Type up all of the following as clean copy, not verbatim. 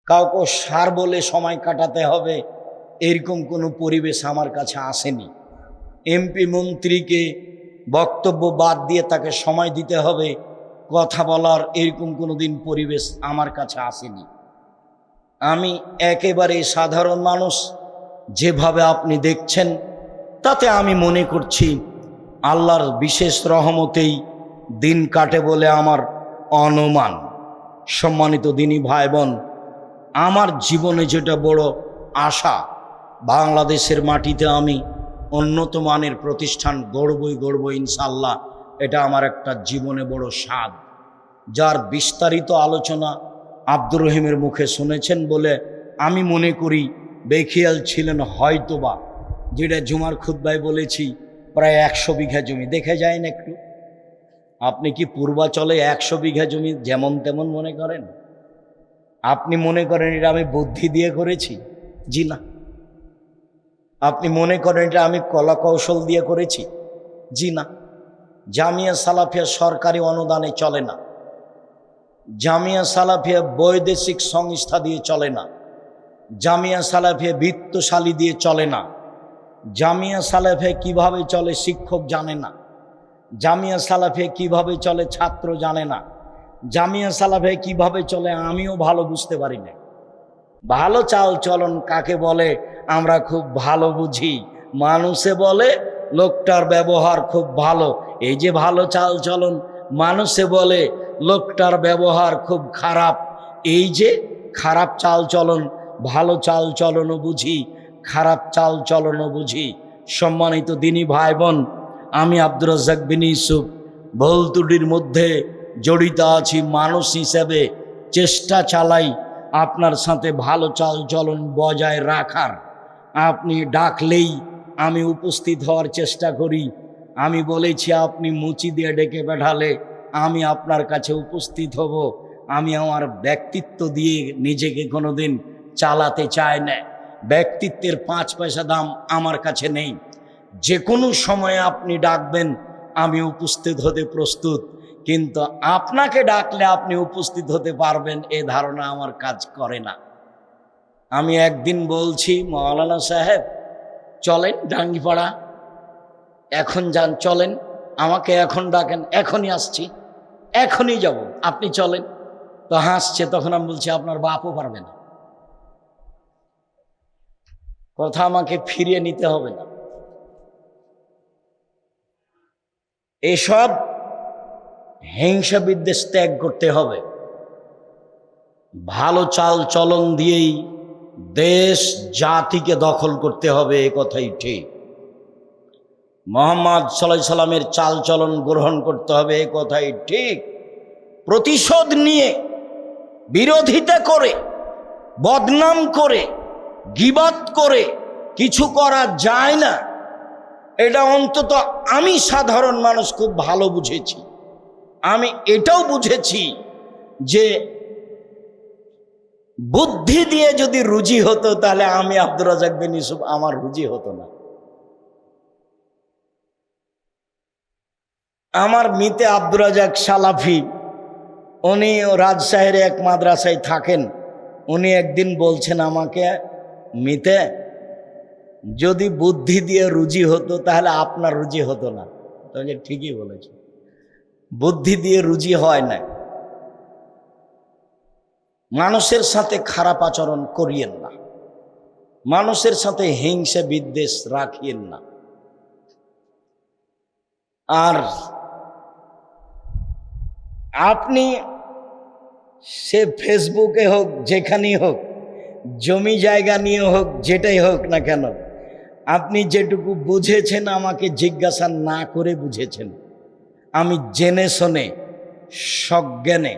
কাউকে সার বলে সময় কাটাতে হবে এরকম কোনো পরিবেশ আমার কাছে আসেনি। এমপি মন্ত্রীকে বক্তব্য বাদ দিয়ে তাকে সময় দিতে হবে কথা বলার এরকম কোনো দিন পরিবেশ আমার কাছে আসেনি। আমি একেবারে সাধারণ মানুষ, যেভাবে আপনি দেখছেন তাতে আমি মনে করছি আল্লাহর বিশেষ রহমতেই দিন কাটে বলে আমার অনুমান। সম্মানিত দিনী ভাই বোন, আমার জীবনে যেটা বড় আশা, বাংলাদেশের মাটিতে আমি উন্নত মানের প্রতিষ্ঠান গড়ব ইনশাআল্লাহ। এটা আমার একটা জীবনে বড় স্বাদ, যার বিস্তারিত আলোচনা আব্দুর রহিমের মুখে শুনেছেন বলে আমি মনে করি বেখিয়াল ছিলেন হয়তোবা। যেটা জুমার খুতবায় বলেছি, প্রায় 100 বিঘা জমি। দেখে যায় না একটু? আপনি কি পূর্বাচলে 100 বিঘা জমি যেমন তেমন মনে করেন? আপনি মনে করেন এটা আমি বুদ্ধি দিয়ে করেছি? জি না। আপনি মনে করেন এটা আমি কলা কৌশল দিয়ে করেছি? জি না। জামিয়া সালাফিয়া সরকারি অনুদানে চলে না। জামিয়া সালাফিয়া বৈদেশিক সংস্থা দিয়ে চলে না। জামিয়া সালাফিয়া বিত্তশালী দিয়ে চলে না। জামিয়া সালাফিয়া কিভাবে চলে শিক্ষক জানে না। জামিয়া সালাফিয়া কিভাবে চলে ছাত্র জানে না। জামিয়া সালাফিয়া কিভাবে চলে আমিও ভালো বুঝতে পারি না। ভালো চাল চলন কাকে বলে আমরা খুব ভালো বুঝি। মানুষে বলে লোকটার ব্যবহার খুব ভালো। এই যে ভালো চাল চলন, মানুষে বলে লোকটার ব্যবহার খুব খারাপ। এই যে খারাপ চাল চলন, ভালো চাল চলনও বুঝি, খারাপ চাল চলনও বুঝি। সম্মানিত দিনী ভাই বোন, আমি আব্দুর রাজ্জাক বিন ইউসুফ ভুল ত্রুটির মধ্যে জড়িত আছি মানুষ হিসেবে। চেষ্টা চালাই আপনার সাথে ভালো চাল চলন বজায় রাখার। আপনি ডাকলেই আমি উপস্থিত হওয়ার চেষ্টা করি। আমি বলেছি আপনি মুচি দিয়ে ডেকে পাঠালে আমি আপনার কাছে উপস্থিত হব। আমি আমার ব্যক্তিত্ব দিয়ে নিজেকে কোনোদিন চালাতে চাই না। ব্যক্তিত্বের 5 পয়সা দাম আমার কাছে নেই। যে কোনো সময়ে আপনি ডাকবেন আমি উপস্থিত হতে প্রস্তুত, কিন্তু আপনাকে ডাকলে আপনি উপস্থিত হতে পারবেন এ ধারণা আমার কাজ করে না। আমি একদিন বলছি, মাওলানা সাহেব চলেন ডাঙ্গিপাড়া, এখন যান, চলেন, আমাকে এখন ডাকেন, এখনই আসছি, এখনই যাব, আপনি চলেন। তো হাসছে। তখন আমি বলছি আপনার বাপও পারবে না। কথা আমাকে ফিরিয়ে নিতে হবে না। এসব হিংসা বিদ্বেষ ত্যাগ করতে হবে। ভালো চাল চলন দিয়েই দেশ জাতিকে দখল করতে হবে, এ কথাই ঠিক। মুহাম্মদ সাল্লাল্লাহু আলাইহি সাল্লামের চাল চলন গ্রহণ করতে হবে, এ কথাই ঠিক। প্রতিশোধ নিয়ে, বিরোধিতা করে, বদনাম করে, গীবত করে কিছু করা যায় না। এটা অন্তত আমি সাধারণ মানুষ খুব ভালো বুঝেছি। আমি এটাও বুঝেছি যে বুদ্ধি দিয়ে যদি রুজি হতো তাহলে আমি আব্দুর রাজ্জাক বিন ইউসুফ আমার রুজি হতো না। আমার মিতে আব্দুর রাজ্জাক সালাফি, উনি রাজশাহীর এক মাদ্রাসায় থাকেন। উনি একদিন বলছেন আমাকে, মিতে যদি বুদ্ধি দিয়ে রুজি হতো তাহলে আপনার রুজি হতো না। তাহলে ঠিকই বলেছে, বুদ্ধি দিয়ে রুজি হয় না। মানুষের সাথে খারাপ আচরণ করিয়েন না, মানুষের সাথে হিংসা বিদ্বেষ রাখিয়েন না। আর আপনি সে ফেসবুকে হোক, যেখানেই হোক, জমি জায়গা নিয়ে হোক, যেটাই হোক না কেন, আপনি যেটুকু বুঝেছেন আমাকে জিজ্ঞাসা না করে বুঝেছেন। আমি জেনে শুনে সজ্ঞানে,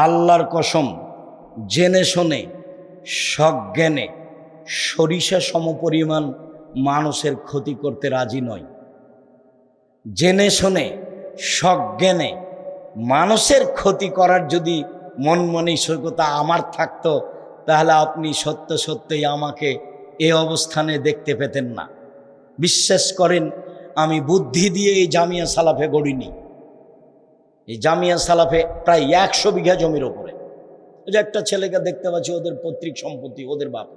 আল্লাহর কসম, জেনে শুনে সজ্ঞানে সরিষা সমপরিমাণ মানুষের ক্ষতি করতে রাজি নয়। জেনে শুনে সজ্ঞানে মানুষের ক্ষতি করার যদি মন মানসিকতা আমার থাকতো তাহলে আপনি সত্য সত্যই আমাকে এ অবস্থানে দেখতে পেতেন না। বিশ্বাস করেন, আমি বুদ্ধি দিয়ে এই জামিয়া সালাফে গড়িনি। এই জামিয়া সালাফে প্রায় 100 বিঘা জমির ওপরে ওই যে একটা ছেলেকে দেখতে পাচ্ছি, ওদের পৈতৃক সম্পত্তি, ওদের বাপ।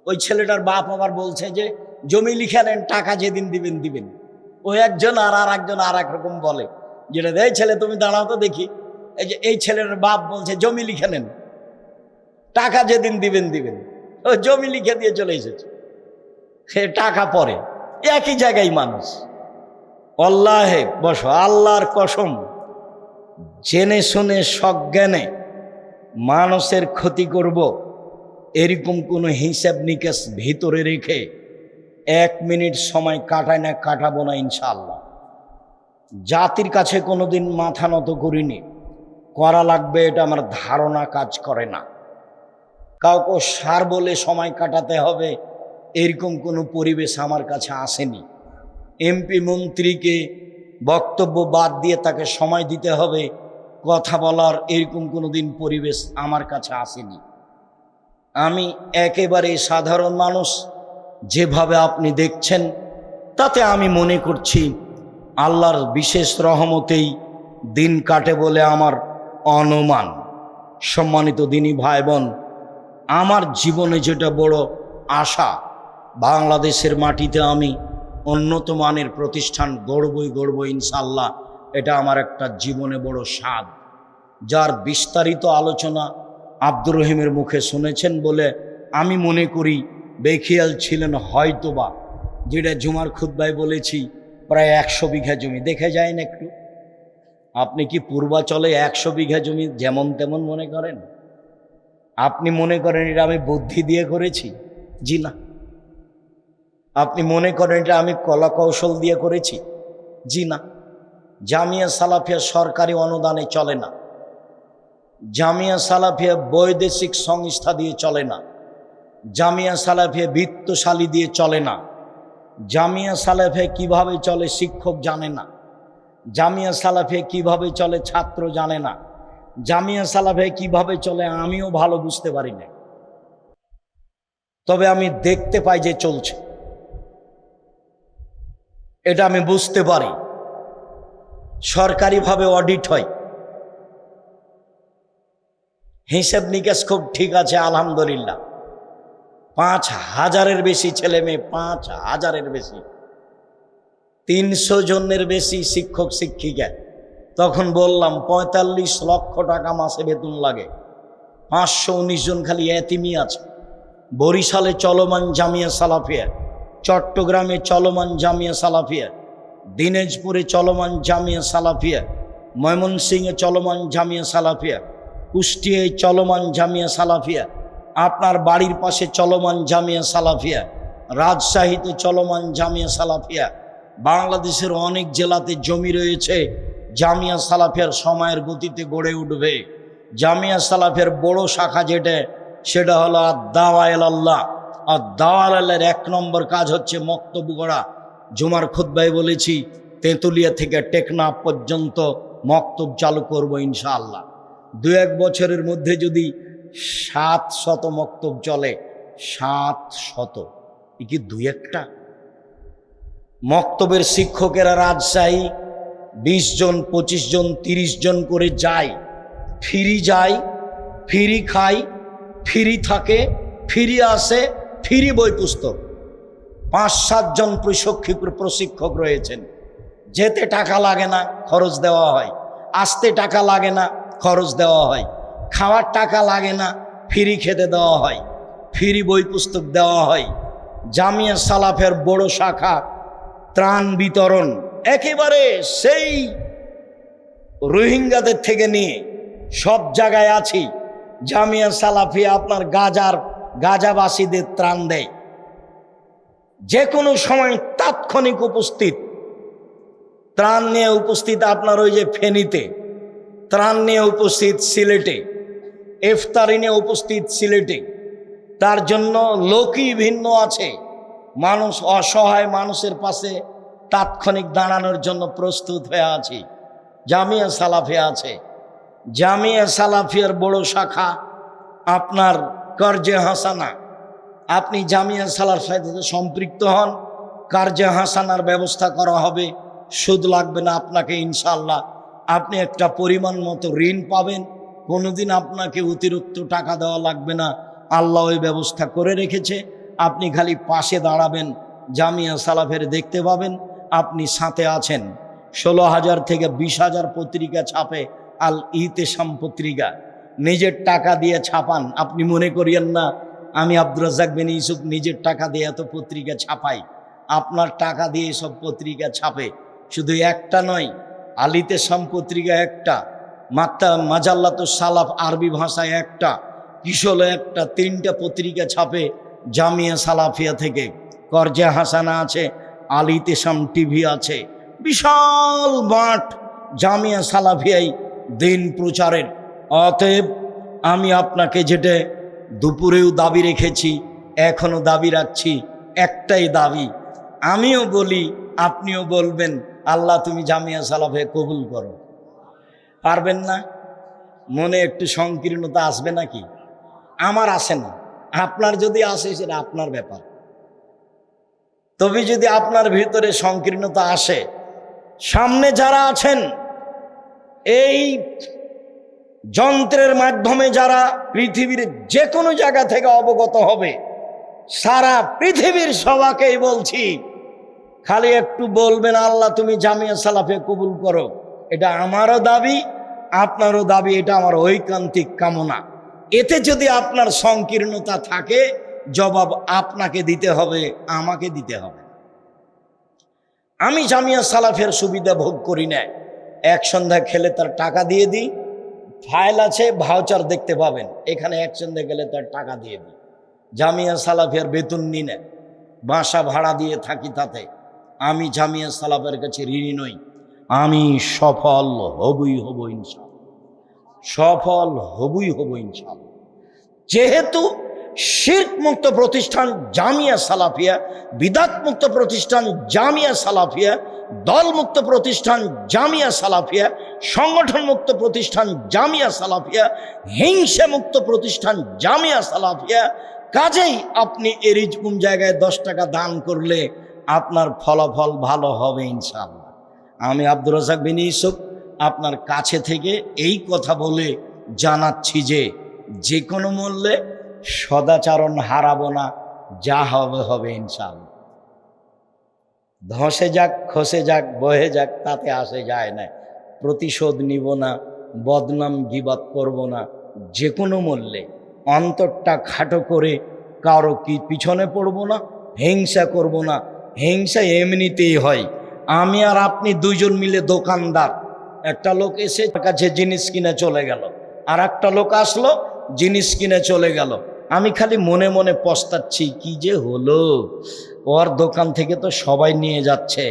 ওই ছেলেটার বাপ আবার বলছে যে জমি লিখে নেন, টাকা যেদিন দিবেন দিবেন। ওই একজন আর একজন আর এক রকম বলে, যেটা এই ছেলে তুমি দাঁড়াও তো দেখি। এই যে এই ছেলের বাপ বলছে জমি লিখে নেন, টাকা যেদিন দিবেন দিবেন। ও জমি লিখে দিয়ে চলে এসেছে, সে টাকা পরে। একই জায়গায় মানুষ। আল্লাহে বসো, আল্লাহর কসম, জেনে শুনে সজ্ঞানে মানুষের ক্ষতি করব এরকম কোনো হিসাব নিকাশ ভিতরে রেখে 1 মিনিট সময় কাটায় না, কাটাবো না ইনশাআল্লাহ। জাতির কাছে কোনোদিন মাথা নত করিনি, করা লাগবে এটা আমার ধারণা কাজ করে না। কাউকে সার বলে সময় কাটাতে হবে এরকম কোনো পরিবেশ আমার কাছে আসেনি। এমপি মন্ত্রীকে বক্তব্য বাদ দিয়ে তাকে সময় দিতে হবে কথা বলার, এরকম কোনো দিন পরিবেশ আমার কাছে আসেনি। আমি একেবারে সাধারণ মানুষ, যেভাবে আপনি দেখছেন তাতে আমি মনে করছি আল্লাহর বিশেষ রহমতেই দিন কাটে বলে আমার অনুমান। সম্মানিত দিনী ভাই বোন, আমার জীবনে যেটা বড় আশা, বাংলাদেশের মাটিতে আমি উন্নত মানের প্রতিষ্ঠান গড়বই ইনশাল্লাহ। এটা আমার একটা জীবনে বড় স্বাদ, যার বিস্তারিত আলোচনা আব্দুর রহিমের মুখে শুনেছেন বলে আমি মনে করি বেখিয়াল ছিলেন হয়তোবা। যেটা জুমার খুতবায় বলেছি, প্রায় 100 বিঘা জমি। দেখে যায়ন একটু, আপনি কি পূর্বাচলে 100 বিঘা জমি যেমন তেমন মনে করেন? আপনি মনে করেন এটা আমি বুদ্ধি দিয়ে করেছি? জি না। আপনি মনে করেন এটা আমি কলা কৌশল দিয়ে করেছি? জি না। জামিয়া সালাফিয়া সরকারি অনুদানে চলে না। জামিয়া সালাফিয়া বৈদেশিক সংস্থা দিয়ে চলে না। জামিয়া সালাফিয়া বিত্তশালী দিয়ে চলে না। জামিয়া সালাফিয়া কিভাবে চলে শিক্ষক জানে না। জামিয়া সালাফিয়া কিভাবে চলে ছাত্র জানে না। জামিয়া সালাফিয়া কিভাবে চলে আমিও ভালো বুঝতে পারি না, তবে আমি দেখতে পাই যে চলছে, এটা আমি বুঝতে পারি। সরকারিভাবে অডিট হয়, হিসাব নিকাশ খুব ঠিক আছে আলহামদুলিল্লাহ। 5000-এর বেশি ছেলে মেয়ে, 5000-এর বেশি, 300 জনের বেশি শিক্ষক শিক্ষিকা। তখন বললাম 45 লক্ষ টাকা মাসে বেতন লাগে, 519 জন খালি এতিমই আছে। বরিশালে চলমান জামিয়া সালাফিয়া, চট্টগ্রামে চলমান জামিয়া সালাফিয়া, দিনাজপুরে চলমান জামিয়া সালাফিয়া, ময়মনসিংহে চলমান জামিয়া সালাফিয়া, কুষ্টিয়ায় চলমান জামিয়া সালাফিয়া, আপনার বাড়ির পাশে চলমান জামিয়া সালাফিয়া, রাজশাহীতে চলমান জামিয়া সালাফিয়া, বাংলাদেশের অনেক জেলাতে জমি রয়েছে। জামিয়া সালাফিয়ার সময়ের গতিতে গড়ে উঠবে। জামিয়া সালাফিয়ার বড় শাখা যেটা, সেটা হলো আদ-দাওয়া ইলাল্লাহ। আর দাওয়া ইলাল্লাহর 1 নম্বর কাজ হচ্ছে মক্তব গড়া। জুমার খুতবায় বলেছি তেঁতুলিয়া থেকে টেকনাফ পর্যন্ত মক্তব চালু করব ইনশাআল্লাহ। 2-1 বছরের মধ্যে যদি 700 মক্তব চলে, 700, এ কি 2-1টা? মক্তবের শিক্ষকেরা রাজশাহী 20 জন, 25 জন, 30 জন করে যায়, ফ্রি খায়, ফ্রি থাকে, ফ্রি আসে, ফ্রি বই পুস্তক। 5-7 জন প্রশিক্ষক রয়েছেন। যেতে টাকা লাগে না, খরচ দেওয়া হয়। আসতে টাকা লাগে না, খরচ দেওয়া হয়। খাওয়ার টাকা লাগে না, ফ্রি খেতে দেওয়া হয়, ফ্রি বই পুস্তক দেওয়া হয়। জামিয়া সালাফের বড় শাখা ত্রাণ বিতরণ, একেবারে সেই রোহিঙ্গাদের থেকে নিয়ে সব জায়গায় আছি। জামিয়া সালাফিয়া আপনার গাজাবাসীদের ত্রাণ দেয়, যে কোনো সময় তাৎক্ষণিক উপস্থিত। ত্রাণ নিয়ে উপস্থিত আপনার ওই যে ফেনীতে, ত্রাণ নিয়ে উপস্থিত সিলেটে, ইফতারি নিয়ে উপস্থিত সিলেটে। তার জন্য লোকই ভিন্ন আছে। মানুষ অসহায় মানুষের পাশে তাৎক্ষণিক দাঁড়ানোর জন্য প্রস্তুত হয়ে আছি। জামিয়া সালাফিয়া আছে। জামিয়া সালাফিয়ার বড় শাখা আপনার কার্জে হাসানা। আপনি জামিয়া সালাফিয়ার সাথে সম্পৃক্ত হন, কার্জে হাসানার ব্যবস্থা করা হবে, সুদ লাগবে না আপনাকে ইনশাআল্লাহ। আপনি একটা পরিমাণ মতো ঋণ পাবেন, কোনোদিন আপনাকে অতিরিক্ত টাকা দেওয়া লাগবে না, আল্লাহ ওই ব্যবস্থা করে রেখেছে। আপনি খালি পাশে দাঁড়াবেন, জামিয়া সালাফের দেখতে পাবেন আপনি সাথে আছেন। 16,000 থেকে 20,000 পত্রিকা ছাপে আল ইতেসাম পত্রিকা, নিজের টাকা দিয়ে ছাপান। আপনি মনে করিয়েন না আমি আব্দুর রাজ্জাক বিন ইউসুফ নিজের টাকা দিয়ে এত পত্রিকা ছাপাই। আপনার টাকা দিয়ে সব পত্রিকা ছাপে। শুধু একটা নয়, আল ইতেসাম পত্রিকা একটা, মাজাল্লাতুস সালাফ আরবি ভাষায় একটা, কিশোলে একটা, 3টা পত্রিকা ছাপে জামিয়া সালাফিয়া থেকে। করজে হাসানা আছে, আল ইতেসাম টিভি আছে, বিশাল মাঠ জামিয়া সালাফিয়াই দিন প্রচারের। অতএব আমি আপনাকে যেটা দুপুরেও দাবি রেখেছি, এখনও দাবি রাখছি, একটাই দাবি, আমিও বলি আপনিও বলবেন, আল্লাহ তুমি জামিয়া সালাফে কবুল করো। পারবেন না? মনে একটু সংকীর্ণতা আসবে নাকি? আমার আসে না, আপনার যদি আসে সেটা আপনার ব্যাপার। তবে যদি আপনার ভিতরে সংকীর্ণতা আসে, সামনে যারা আছেন এই যন্ত্রের মাধ্যমে যারা পৃথিবীর যে কোনো জায়গা থেকে অবগত হবে, সারা পৃথিবীর সবাকেই বলছি, খালি একটু বলবেন আল্লাহ তুমি জামিয়া সালাফে কবুল করো। এটা আমারও দাবি, আপনারও দাবি, এটা আমার ঐকান্তিক কামনা। এতে যদি আপনার সংকীর্ণতা থাকে, জবাব আপনাকে দিতে হবে, আমাকে দিতে হবে। আমি জামিয়া সালাফের সুবিধা ভোগ করি না। এক সন্ধ্যা খেলে তার টাকা দিয়ে দিই, ফাইল আছে, ভাউচার দেখতে পাবেন, এখানে এক সন্ধ্যা গেলে তার টাকা দিয়ে দিই। জামিয়া সালাফের বেতন নি না, বাসা ভাড়া দিয়ে থাকি, তাতে আমি জামিয়া সালাফের কাছে ঋণী নই। আমি সফল হবই হব ইনশাআল্লাহ, সফল হবই হব ইনশাআল্লাহ। যেহেতু শিরক মুক্ত প্রতিষ্ঠান জামিয়া সালাফিয়া, বিদাত মুক্ত প্রতিষ্ঠান জামিয়া সালাফিয়া, দল মুক্ত প্রতিষ্ঠান জামিয়া সালাফিয়া, সংগঠন মুক্ত প্রতিষ্ঠান জামিয়া সালাফিয়া, হিংসা মুক্ত প্রতিষ্ঠান জামিয়া সালাফিয়া, কাজেই আপনি এরকম জায়গায় 10 টাকা দান করলে আপনার ফলাফল ভালো হবে ইনশাআল্লাহ। আমি আব্দুর রাজ্জাক বিন ইউসুফ আপনার কাছে থেকে এই কথা বলে জানাচ্ছি যে যে কোনো মূল্যে সদাচরণ হারাবো না, যা হবে হবে ইনশাআল্লাহ। ধসে যাক, খসে যাক, বহে যাক, তাতে আসে যায় না। প্রতিশোধ নিব না, বদনাম গীবাত করব না, যে কোনো মূল্যে অন্তরটা খাটো করে কারো কি পিছনে পড়ব না, হিংসা করব না। হিংসা এমনিতেই হয়। আমি আর আপনি দুইজন মিলে দোকানদার, একটা লোক এসে তার কাছে জিনিস কিনে চলে গেল, আর একটা লোক আসলো জিনিস কিনে চলে গেল। আমি খালি মনে মনে পস্তাচ্ছি, কি যে হলো, ওর দোকান থেকে তো সবাই নিয়ে যাচ্ছে,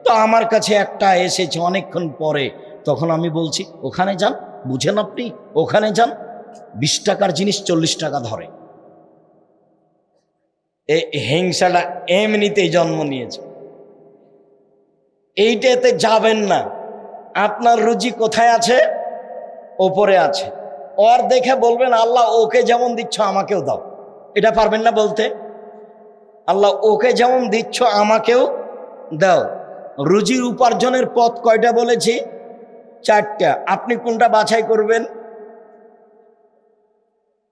তো আমার কাছে একটা এসেছে অনেকক্ষণ পরে। তখন আমি বলছি ওখানে যান, বুঝেন আপনি, ওখানে যান, 20 টাকার জিনিস 40 টাকা ধরে। এই হিংসাটা এমনিতেই জন্ম নিয়েছে। এইটাতে যাবেন না। আপনার রুজি কোথায় আছে? ওপরে আছে। ওর দেখে বলবেন আল্লাহ ওকে যেমন দিচ্ছ আমাকেও দাও। এটা পারবেন না বলতে? আল্লাহ ওকে যেমন দিচ্ছ আমাকেও দাও। রুজির উপার্জনের পথ কয়টা বলেছি? 4টা। আপনি কোনটা বাছাই করবেন?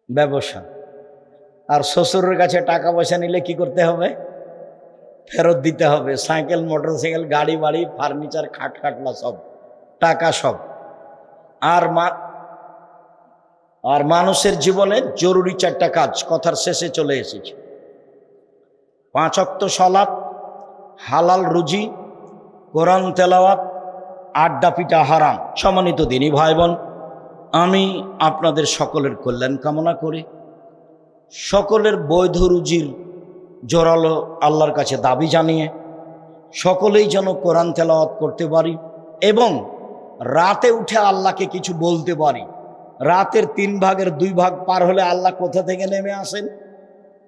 ব্যবসা। আর শ্বশুরের কাছে টাকা পয়সা নিলে কি করতে হবে? ফেরত দিতে হবে। সাইকেল, মোটরসাইকেল, গাড়ি বাড়ি, ফার্নিচার, খাট খাটলা সব টাকা সব। আর মানুষের জীবনে জরুরি 4টা কাজ, কথার শেষে চলে এসেছে। 5 ওয়াক্ত সালাত, হালাল রুজি, কোরআন তেলাওয়াত, আড্ডা পিটা হারাম। সম্মানিত দিনী ভাই বোন, আমি আপনাদের সকলের কল্যাণ কামনা করি। সকলের বৈধ রুজির জোরালো আল্লাহর কাছে দাবি জানিয়ে সকলেই যেন কোরআন তেলাওয়াত করতে পারি এবং রাতে উঠে আল্লাহকে কিছু বলতে পারি। রাতের 3 ভাগের 2 ভাগ পার হলে আল্লাহ কোথা থেকে নেমে আসেন?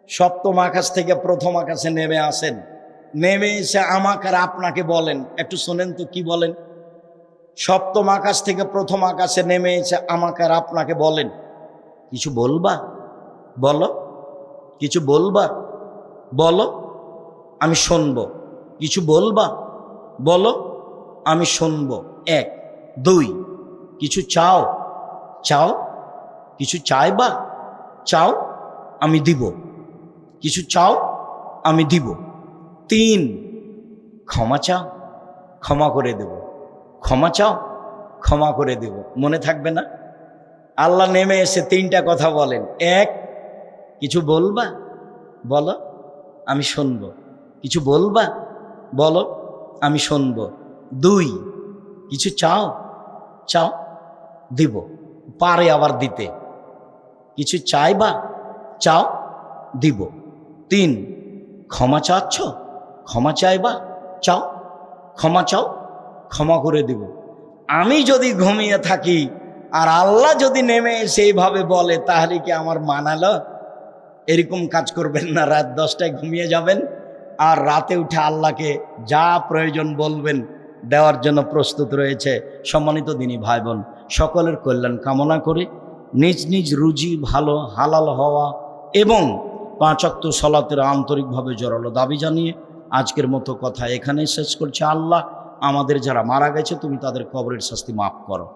7ম আকাশ থেকে 1ম আকাশে নেমে আসেন। নেমে এসে আমাকে আর আপনাকে বলেন, একটু শোনেন তো কি বলেন। 7ম আকাশ থেকে 1ম আকাশে নেমে এসে আমাকে আর আপনাকে বলেন, কিছু বলবা? বলো, কিছু বলবা? বলো, আমি শুনবো। কিছু বলবা? বলো, আমি শুনবো। 1 2 কিছু চাও? চাও, কিছু চাইবা, চাও আমি দিব, কিছু চাও আমি দিব। 3, ক্ষমা চাও, ক্ষমা করে দেব, ক্ষমা চাও, ক্ষমা করে দেব। মনে থাকবে না? আল্লাহ নেমে এসে 3টা কথা বলেন। 1, কিছু বলবা, বলো আমি শুনব, কিছু বলবা, বলো আমি শুনব। 2, কিছু চাও, চাও দিব, পারে আবার দিতে। কিছু চাইবা, চাও দিব। 3, ক্ষমা চাচ্ছ, ক্ষমা চাইবা, চাও, ক্ষমা চাও, ক্ষমা করে দিব। আমি যদি ঘুমিয়ে থাকি আর আল্লাহ যদি নেমে এসে এইভাবে বলে, তাহলে কি আমার মানালো? এরকম কাজ করবেন না। রাত 10টায় ঘুমিয়ে যাবেন আর রাতে উঠে আল্লাহকে যা প্রয়োজন বলবেন, দেওয়ার জন্য প্রস্তুত রয়েছে। সম্মানিত দিনী ভাই বোন, সকলের কল্যাণ কামনা করে নিজ নিজ রুজি ভালো হালাল হওয়া এবং 5 ওয়াক্ত সালাতের আন্তরিকভাবে জোরালো দাবি জানিয়ে আজকের মতো কথা এখানেই শেষ করছি। আল্লাহ আমাদের যারা মারা গেছে তুমি তাদের কবরের শাস্তি মাফ করো।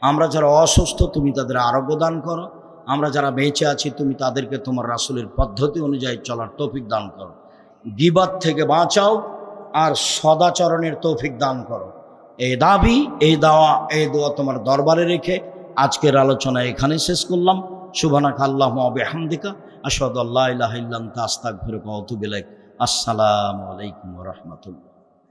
আমরা যারা অসুস্থ তুমি তাদের আরোগ্য দান করো। আমরা যারা বেঁচে আছি তুমি তাদেরকে তোমার রাসূলের পদ্ধতি অনুযায়ী চলার তৌফিক দান করো। গীবত থেকে বাঁচাও আর সদাচরণের তৌফিক দান করো। এই দাবি, এই দাওয়া, এই দোয়া তোমার দরবারে রেখে আজকের আলোচনা এখানে শেষ করলাম। সুবহানাকা আল্লাহুম্মা ওয়া বিহামদিকা আশহাদু আল্লা ইলাহা ইল্লা আনতা আস্তাগফিরুকা ওয়া আতুবু ইলাইক। আসসালামু আলাইকুম ওয়া রাহমাতুল্লাহ।